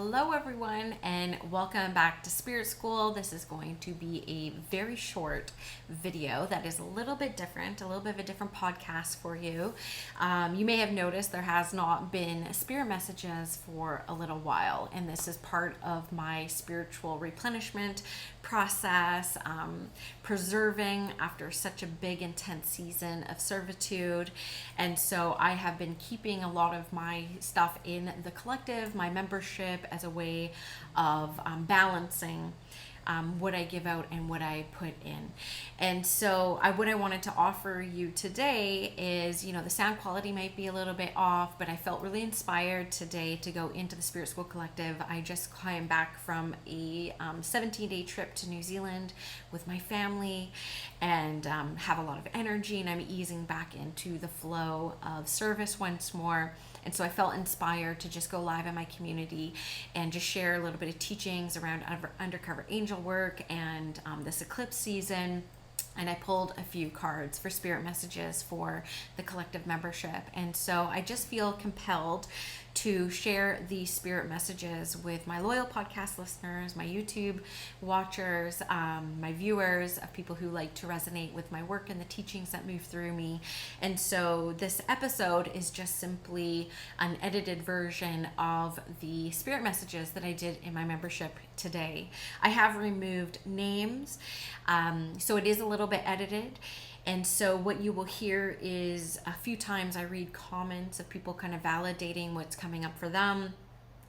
Hello, everyone, and welcome back to Spirit School. This is going to be a very short video that is a little bit different, a little bit of a different podcast for you. You may have noticed there has not been spirit messages for a little while, and this is part of my spiritual replenishment process, preserving after such a big, intense season of servitude. And so I have been keeping a lot of my stuff in the collective, my membership, as a way of balancing what I give out and what I put in. And so what I wanted to offer you today is, the sound quality might be a little bit off, but I felt really inspired today to go into the Spirit School Collective. I just came back from a 17-day trip to New Zealand with my family and have a lot of energy, and I'm easing back into the flow of service once more. And so I felt inspired to just go live in my community and just share a little bit of teachings around undercover angel work and this eclipse season. And I pulled a few cards for spirit messages for the collective membership. And so I just feel compelled to share these spirit messages with my loyal podcast listeners, my YouTube watchers, my viewers, of people who like to resonate with my work and the teachings that move through me. And so this episode is just simply an edited version of the spirit messages that I did in my membership today. I have removed names, so it is a little bit edited. And so what you will hear is a few times I read comments of people kind of validating what's coming up for them.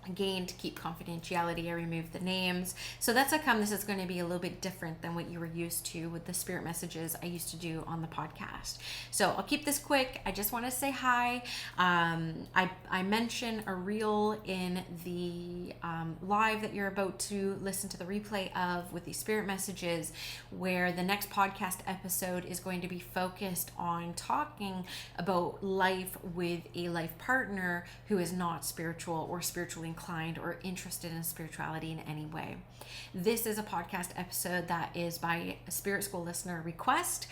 Again, to keep confidentiality, I removed the names. So that's how come this is going to be a little bit different than what you were used to with the spirit messages I used to do on the podcast. So I'll keep this quick. I just want to say hi. I mention a reel in the live that you're about to listen to the replay of with these spirit messages, where the next podcast episode is going to be focused on talking about life with a life partner who is not spiritual or spiritually inclined or interested in spirituality in any way. This is a podcast episode that is by a Spirit School listener request.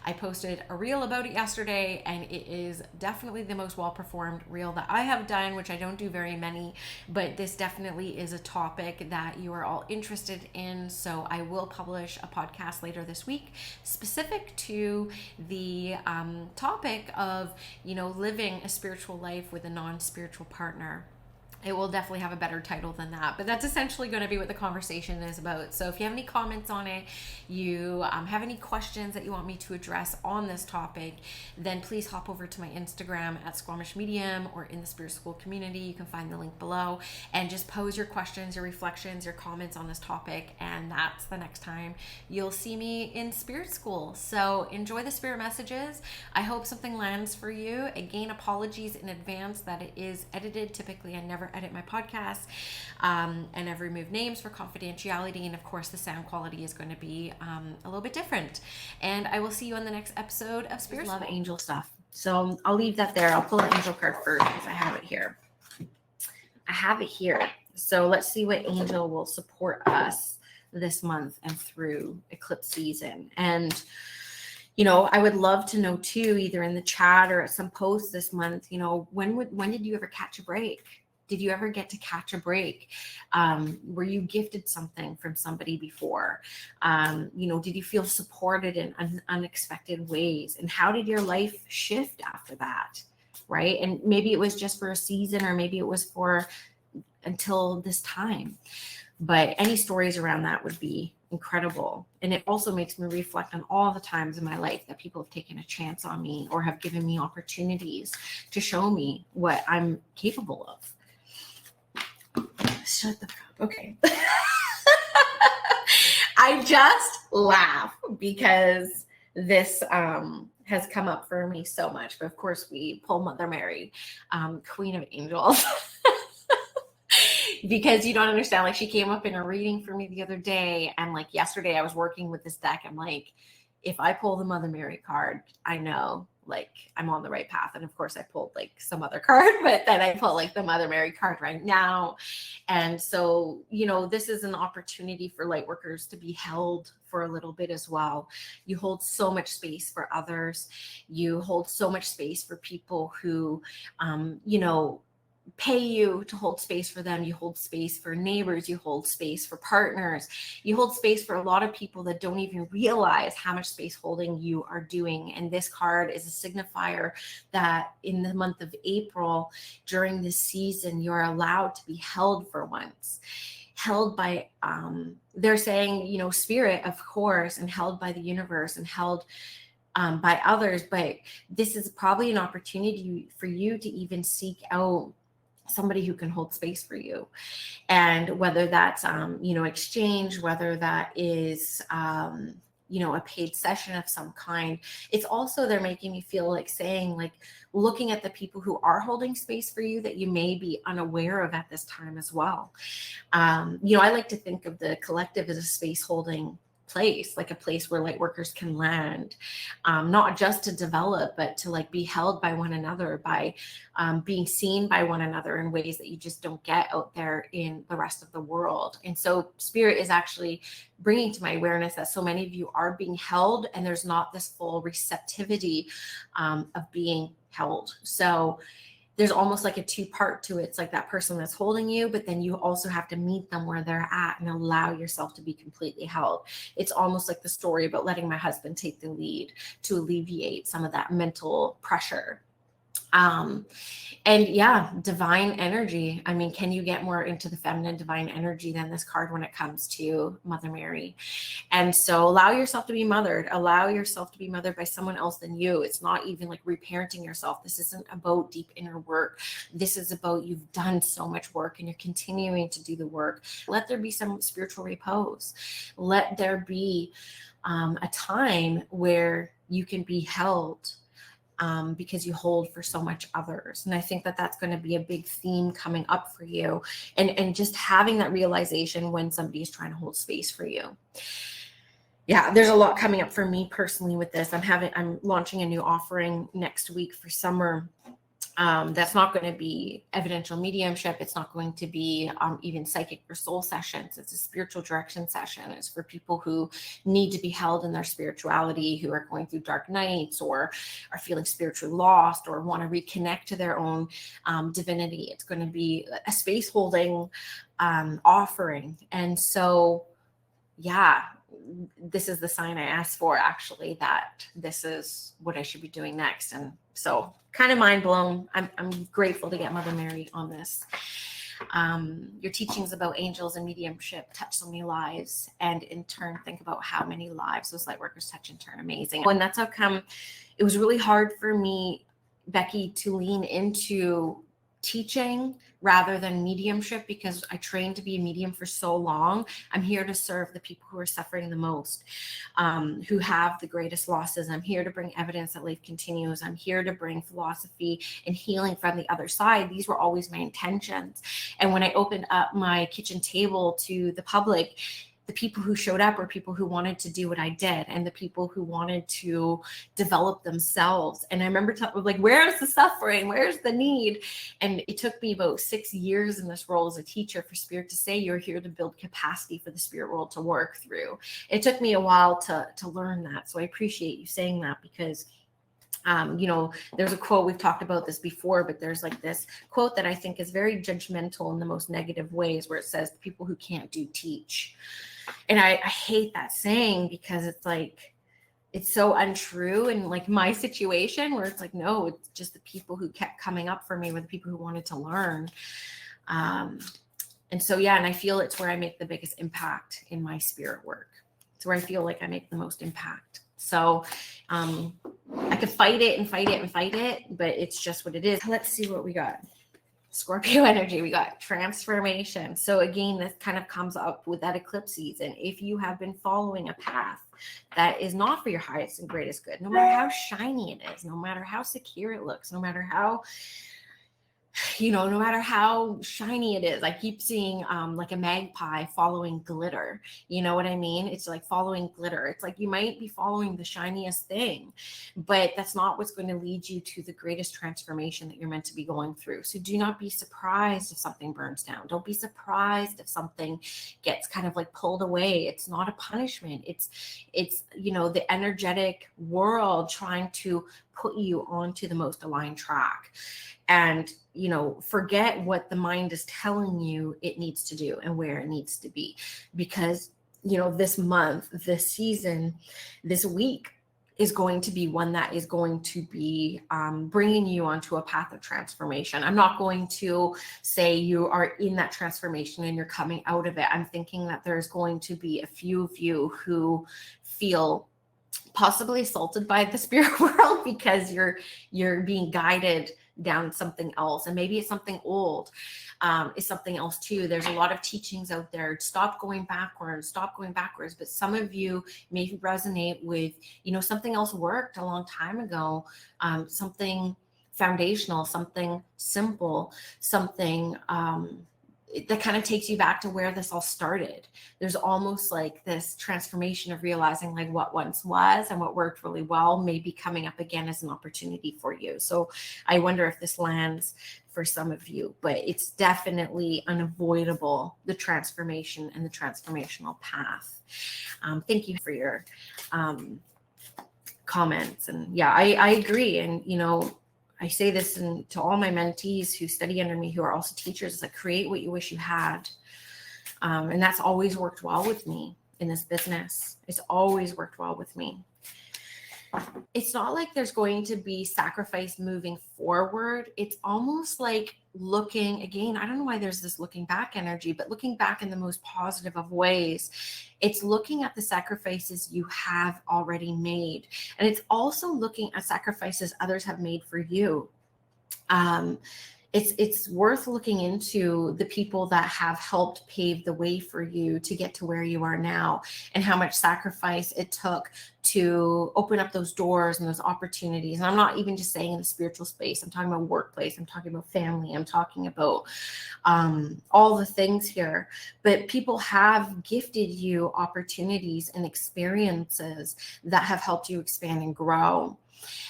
I posted a reel about it yesterday, and it is definitely the most well-performed reel that I have done, which I don't do very many, but this definitely is a topic that you are all interested in. So I will publish a podcast later this week specific to the topic of, living a spiritual life with a non-spiritual partner. It will definitely have a better title than that, but that's essentially going to be what the conversation is about. So if you have any comments on it, you have any questions that you want me to address on this topic, then please hop over to my Instagram at Squamish Medium or in the Spirit School community. You can find the link below and just pose your questions, your reflections, your comments on this topic, and that's the next time you'll see me in Spirit School. So enjoy the spirit messages. I hope something lands for you. Again, apologies in advance that it is edited. Typically, I never edit my podcast, and I've removed names for confidentiality, and of course the sound quality is going to be a little bit different. And I will see you on the next episode of Spirit School. Love angel stuff, so I'll leave that there. I'll pull an angel card first because I have it here. So let's see what angel will support us this month and through eclipse season. And I would love to know too, either in the chat or at some post this month, when did you ever catch a break? Did you ever get to catch a break? Were you gifted something from somebody before? Did you feel supported in unexpected ways? And how did your life shift after that, right? And maybe it was just for a season, or maybe it was for until this time. But any stories around that would be incredible. And it also makes me reflect on all the times in my life that people have taken a chance on me or have given me opportunities to show me what I'm capable of. Shut the fuck up. Okay. I just laugh because this has come up for me so much. But of course, we pull Mother Mary, Queen of Angels. Because you don't understand, like, she came up in a reading for me the other day, and like yesterday I was working with this deck. I'm like, if I pull the Mother Mary card, I know like I'm on the right path. And of course I pulled like some other card, but then I pulled like the Mother Mary card right now. And so, this is an opportunity for light workers to be held for a little bit as well. You hold so much space for others. You hold so much space for people who, pay you to hold space for them. You hold space for neighbors, you hold space for partners, you hold space for a lot of people that don't even realize how much space holding you are doing. And this card is a signifier that in the month of April, during this season, you're allowed to be held for once. Held by, they're saying, you know, spirit, of course, and held by the universe and held by others. But this is probably an opportunity for you to even seek out somebody who can hold space for you. And whether that's, you know, exchange, whether that is, you know, a paid session of some kind. It's also, they're making me feel like saying, like, looking at the people who are holding space for you that you may be unaware of at this time as well. You know, I like to think of the collective as a space holding place, like a place where light workers can land, not just to develop, but to like be held by one another, by being seen by one another in ways that you just don't get out there in the rest of the world. And so spirit is actually bringing to my awareness that so many of you are being held, and there's not this full receptivity of being held. So there's almost like a two-part to it. It's like that person that's holding you, but then you also have to meet them where they're at and allow yourself to be completely held. It's almost like the story about letting my husband take the lead to alleviate some of that mental pressure. And yeah, divine energy. I mean, can you get more into the feminine divine energy than this card when it comes to Mother Mary? And so allow yourself to be mothered, allow yourself to be mothered by someone else than you. It's not even like reparenting yourself. This isn't about deep inner work. This is about, you've done so much work and you're continuing to do the work. Let there be some spiritual repose. Let there be a time where you can be held, because you hold for so much others. And I think that that's going to be a big theme coming up for you, and just having that realization when somebody is trying to hold space for you. Yeah, there's a lot coming up for me personally with this. I'm launching a new offering next week for summer. That's not going to be evidential mediumship. It's not going to be even psychic or soul sessions. It's a spiritual direction session. It's for people who need to be held in their spirituality, who are going through dark nights or are feeling spiritually lost or want to reconnect to their own divinity. It's going to be a space holding offering. And so, yeah, this is the sign I asked for, actually, that this is what I should be doing next. And so kind of mind blown. I'm grateful to get Mother Mary on this. Your teachings about angels and mediumship touch so many lives, and in turn think about how many lives those light workers touch in turn. Amazing. And that's how come it was really hard for me, Becky, to lean into teaching rather than mediumship, because I trained to be a medium for so long. I'm here to serve the people who are suffering the most, who have the greatest losses. I'm here to bring evidence that life continues. I'm here to bring philosophy and healing from the other side. These were always my intentions. And when I opened up my kitchen table to the public, the people who showed up were people who wanted to do what I did, and the people who wanted to develop themselves. And I remember like, where's the suffering? Where's the need? And it took me about 6 years in this role as a teacher for Spirit to say, you're here to build capacity for the spirit world to work through. It took me a while to learn that. So I appreciate you saying that, because you know, there's a quote, we've talked about this before, but there's like this quote that I think is very judgmental in the most negative ways, where it says, people who can't do teach. And I hate that saying, because it's like, it's so untrue. And like my situation, where it's like, no, it's just the people who kept coming up for me were the people who wanted to learn. And so, yeah, and I feel it's where I make the biggest impact in my spirit work. It's where I feel like I make the most impact. So I could fight it and fight it and fight it, but it's just what it is. Let's see what we got. Scorpio energy, we got transformation. So again, this kind of comes up with that eclipse season. If you have been following a path that is not for your highest and greatest good, no matter how shiny it is, no matter how secure it looks, no matter how, you know, no matter how shiny it is. I keep seeing like a magpie following glitter. You know what I mean? It's like following glitter. It's like you might be following the shiniest thing, but that's not what's going to lead you to the greatest transformation that you're meant to be going through. So do not be surprised if something burns down. Don't be surprised if something gets kind of like pulled away. It's not a punishment. It's you know, the energetic world trying to put you onto the most aligned track. And forget what the mind is telling you it needs to do and where it needs to be. Because, this month, this season, this week is going to be one that is going to be bringing you onto a path of transformation. I'm not going to say you are in that transformation and you're coming out of it. I'm thinking that there's going to be a few of you who feel possibly assaulted by the spirit world because you're being guided down something else, and maybe it's something old. Is something else too. There's a lot of teachings out there. Stop going backwards. But some of you may resonate with, something else worked a long time ago, something foundational, something simple, something that kind of takes you back to where this all started. There's almost like this transformation of realizing like what once was and what worked really well may be coming up again as an opportunity for you. So I wonder if this lands for some of you, but it's definitely unavoidable, the transformation and the transformational path. Thank you for your comments. And yeah, I agree. And, I say this to all my mentees who study under me, who are also teachers, is like, create what you wish you had. And that's always worked well with me in this business. It's always worked well with me. It's not like there's going to be sacrifice moving forward. It's almost like looking, again, I don't know why there's this looking back energy, but looking back in the most positive of ways. It's looking at the sacrifices you have already made. And it's also looking at sacrifices others have made for you. It's worth looking into the people that have helped pave the way for you to get to where you are now, and how much sacrifice it took to open up those doors and those opportunities. And I'm not even just saying in the spiritual space. I'm talking about workplace. I'm talking about family. I'm talking about all the things here. But people have gifted you opportunities and experiences that have helped you expand and grow.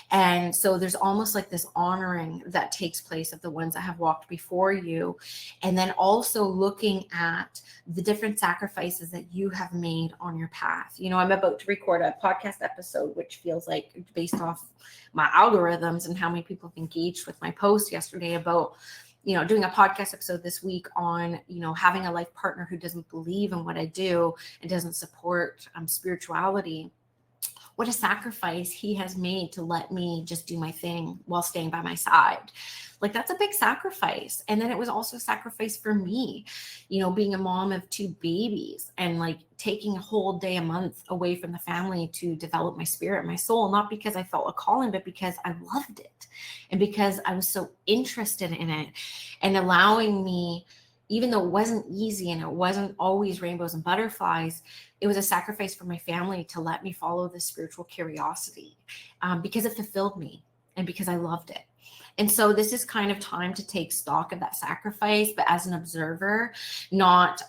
And so there's almost like this honoring that takes place of the ones that have walked before you. And then also looking at the different sacrifices that you have made on your path. I'm about to record a podcast episode, which feels like, based off my algorithms and how many people have engaged with my post yesterday, about doing a podcast episode this week on, having a life partner who doesn't believe in what I do and doesn't support spirituality. What a sacrifice he has made to let me just do my thing while staying by my side. Like, that's a big sacrifice. And then it was also a sacrifice for me, being a mom of 2 babies and like taking a whole day a month away from the family to develop my spirit, my soul, not because I felt a calling, but because I loved it and because I was so interested in it, and allowing me, even though it wasn't easy and it wasn't always rainbows and butterflies, it was a sacrifice for my family to let me follow this spiritual curiosity, because it fulfilled me and because I loved it. And so this is kind of time to take stock of that sacrifice, but as an observer, not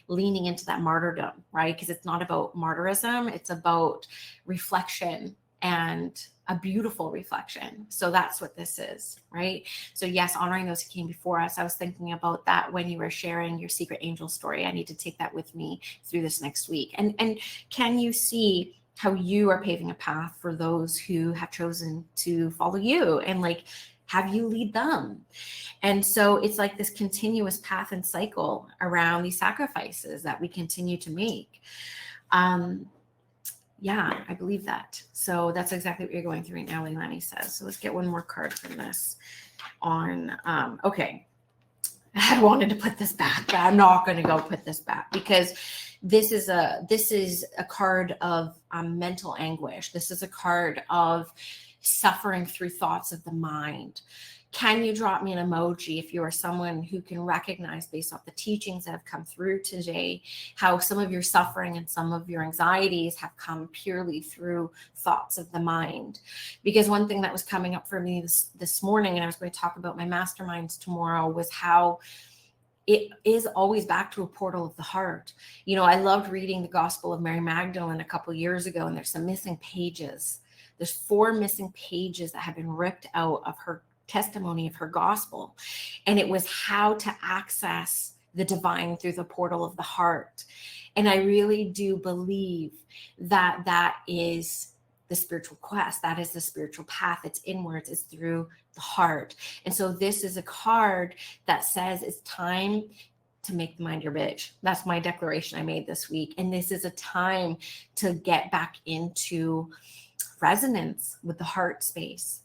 leaning into that martyrdom, right? Because it's not about martyrism, it's about reflection, and a beautiful reflection. So that's what this is, right? So yes, honoring those who came before us. I was thinking about that when you were sharing your secret angel story. I need to take that with me through this next week. And can you see how you are paving a path for those who have chosen to follow you, and like have you lead them? And so it's like this continuous path and cycle around these sacrifices that we continue to make. Yeah, I believe that. So that's exactly what you're going through right now, Leilani says. So let's get one more card from this on, okay. I wanted to put this back, but I'm not going to go put this back, because this is a card of mental anguish. This is a card of suffering through thoughts of the mind. Can you drop me an emoji if you are someone who can recognize, based off the teachings that have come through today, how some of your suffering and some of your anxieties have come purely through thoughts of the mind? Because one thing that was coming up for me this morning, and I was going to talk about my masterminds tomorrow, was how it is always back to a portal of the heart. I loved reading the Gospel of Mary Magdalene a couple years ago, and there's some missing pages. There's 4 missing pages that have been ripped out of her testimony of her gospel. And it was how to access the divine through the portal of the heart. And I really do believe that that is the spiritual quest. That is the spiritual path. It's inwards. It's through the heart. And so this is a card that says it's time to make the mind your bitch. That's my declaration I made this week. And this is a time to get back into resonance with the heart space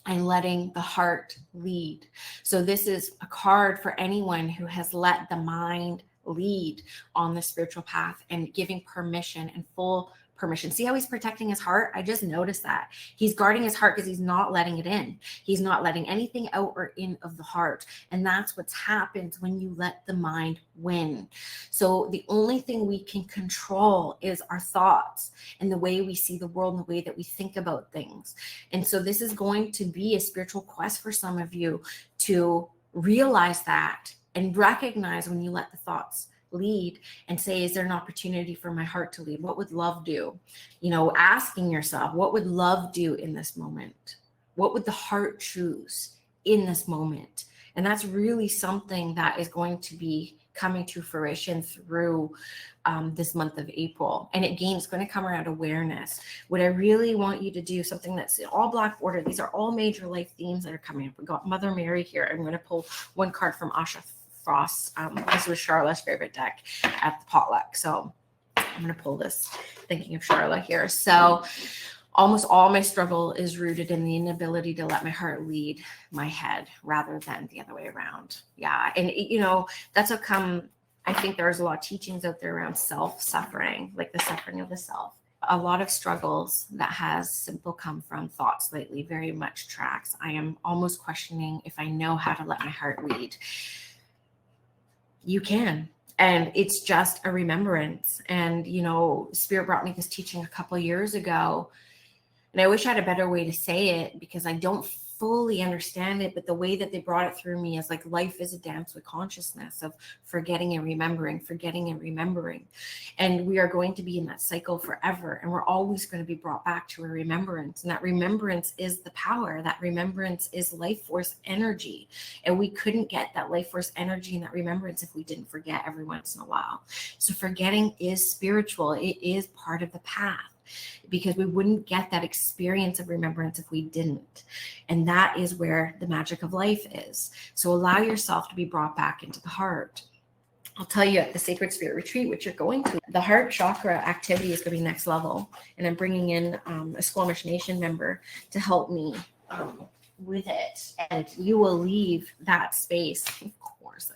and letting the heart lead. So this is a card for anyone who has let the mind lead on the spiritual path and giving permission and full permission. See how he's protecting his heart? I just noticed that. He's guarding his heart because he's not letting it in. He's not letting anything out or in of the heart. And that's what happens when you let the mind win. So the only thing we can control is our thoughts and the way we see the world and the way that we think about things. And so this is going to be a spiritual quest for some of you to realize that and recognize when you let the thoughts lead and say, is there an opportunity for my heart to lead? What would love do? You know, asking yourself, what would love do in this moment? What would the heart choose in this moment? And that's really something that is going to be coming to fruition through this month of April. And again, it's going to come around awareness. What I really want you to do, something that's in all black order, these are all major life themes that are coming up. We've got Mother Mary here. I'm going to pull one card from Asha Frost. This was Charlotte's favorite deck at the potluck. So I'm going to pull this thinking of Charlotte here. So almost all my struggle is rooted in the inability to let my heart lead my head rather than the other way around. Yeah. And, you know, that's how come I think there's a lot of teachings out there around self-suffering, like the suffering of the self. A lot of struggles that has simple come from thoughts lately very much tracks. I am almost questioning if I know how to let my heart lead. You can. And it's just a remembrance. And, you know, Spirit brought me this teaching a couple of years ago. And I wish I had a better way to say it because I don't fully understand it. But the way that they brought it through me is like life is a dance with consciousness of forgetting and remembering, forgetting and remembering. And we are going to be in that cycle forever. And we're always going to be brought back to a remembrance. And that remembrance is the power. That remembrance is life force energy. And we couldn't get that life force energy and that remembrance if we didn't forget every once in a while. So forgetting is spiritual. It is part of the path, because we wouldn't get that experience of remembrance if we didn't. And that is where the magic of life is. So allow yourself to be brought back into the heart. I'll tell you at the Sacred Spirit Retreat, which you're going to, the heart chakra activity is going to be next level. And I'm bringing in a Squamish Nation member to help me with it. And you will leave that space, of course,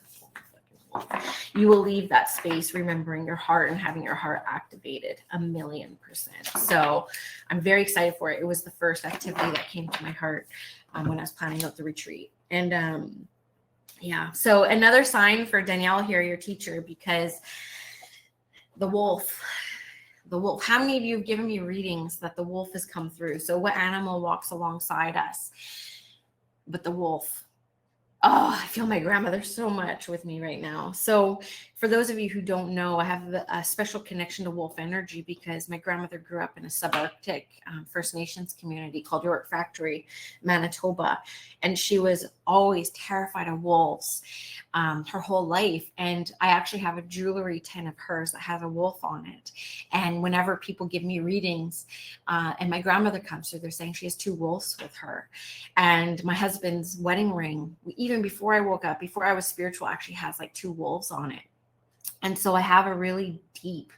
you will leave that space remembering your heart and having your heart activated 1,000,000%. So I'm very excited for it. It was the first activity that came to my heart when I was planning out the retreat. And yeah, so another sign for Danielle here, your teacher, because the wolf, how many of you have given me readings that the wolf has come through? So what animal walks alongside us? But the wolf. Oh, I feel my grandmother so much with me right now. So for those of you who don't know, I have a special connection to wolf energy because my grandmother grew up in a subarctic First Nations community called York Factory, Manitoba. And she was always terrified of wolves her whole life. And I actually have a jewelry tin of hers that has a wolf on it. And whenever people give me readings and my grandmother comes through, they're saying she has 2 wolves with her. And my husband's wedding ring, even before I woke up, before I was spiritual, actually has like 2 wolves on it. And so I have a really deep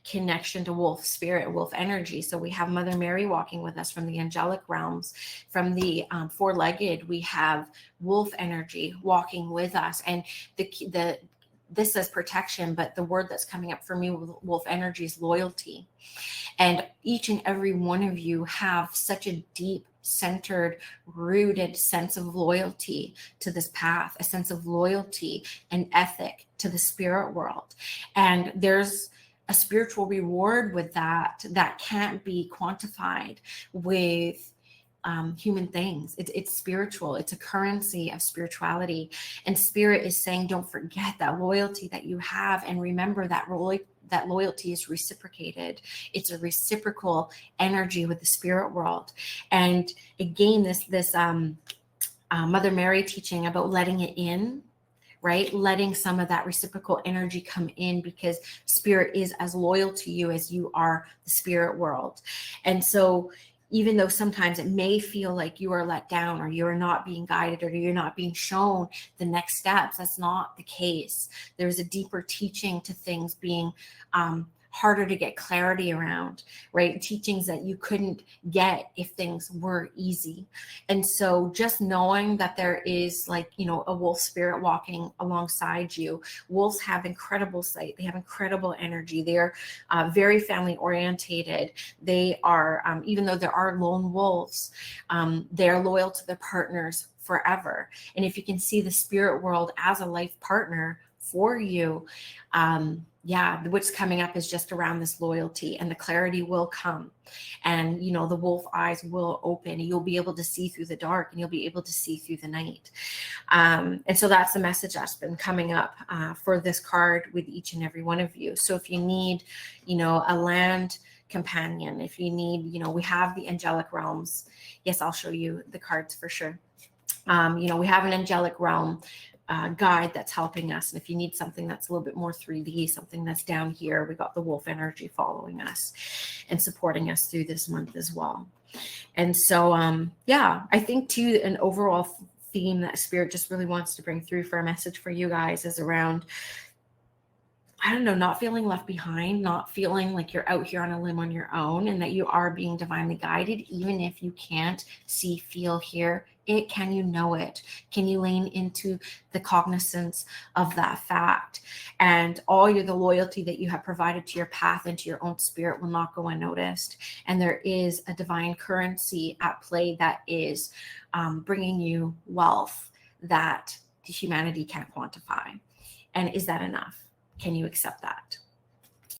connection to wolf spirit, wolf energy. So we have Mother Mary walking with us from the angelic realms. From the 4-legged, we have wolf energy walking with us. And this says protection, but the word that's coming up for me with wolf energy is loyalty. And each and every one of you have such a deep, centered, rooted sense of loyalty to this path, a sense of loyalty and ethic to the spirit world. And there's a spiritual reward with that can't be quantified with human things. It's spiritual. It's a currency of spirituality. And spirit is saying, don't forget that loyalty that you have, and remember that loyalty is reciprocated. It's a reciprocal energy with the spirit world. And again, this Mother Mary teaching about letting it in, right? Letting some of that reciprocal energy come in, because spirit is as loyal to you as you are the spirit world. And so even though sometimes it may feel like you are let down, or you're not being guided, or you're not being shown the next steps, that's not the case. There's a deeper teaching to things being harder to get clarity around, right? Teachings that you couldn't get if things were easy. And so just knowing that there is, like, you know, a wolf spirit walking alongside you. Wolves have incredible sight. They have incredible energy. They're very family orientated. They are, even though there are lone wolves, they're loyal to their partners forever. And if you can see the spirit world as a life partner for you, yeah, what's coming up is just around this loyalty, and the clarity will come, and, you know, the wolf eyes will open, and you'll be able to see through the dark, and you'll be able to see through the night. And so that's the message that's been coming up for this card with each and every one of you. So if you need, you know, a land companion, if you need, you know, we have the angelic realms. Yes, I'll show you the cards for sure. You know, we have an angelic realm guide that's helping us. And if you need something that's a little bit more 3D, something that's down here, we got the wolf energy following us and supporting us through this month as well. And so, yeah, I think too, an overall theme that spirit just really wants to bring through for a message for you guys is around, I don't know, not feeling left behind, not feeling like you're out here on a limb on your own, and that you are being divinely guided, even if you can't see, feel, hear it. Can you know it? Can you lean into the cognizance of that fact? And all the loyalty that you have provided to your path and to your own spirit will not go unnoticed. And there is a divine currency at play that is bringing you wealth that humanity can't quantify. And is that enough? Can you accept that?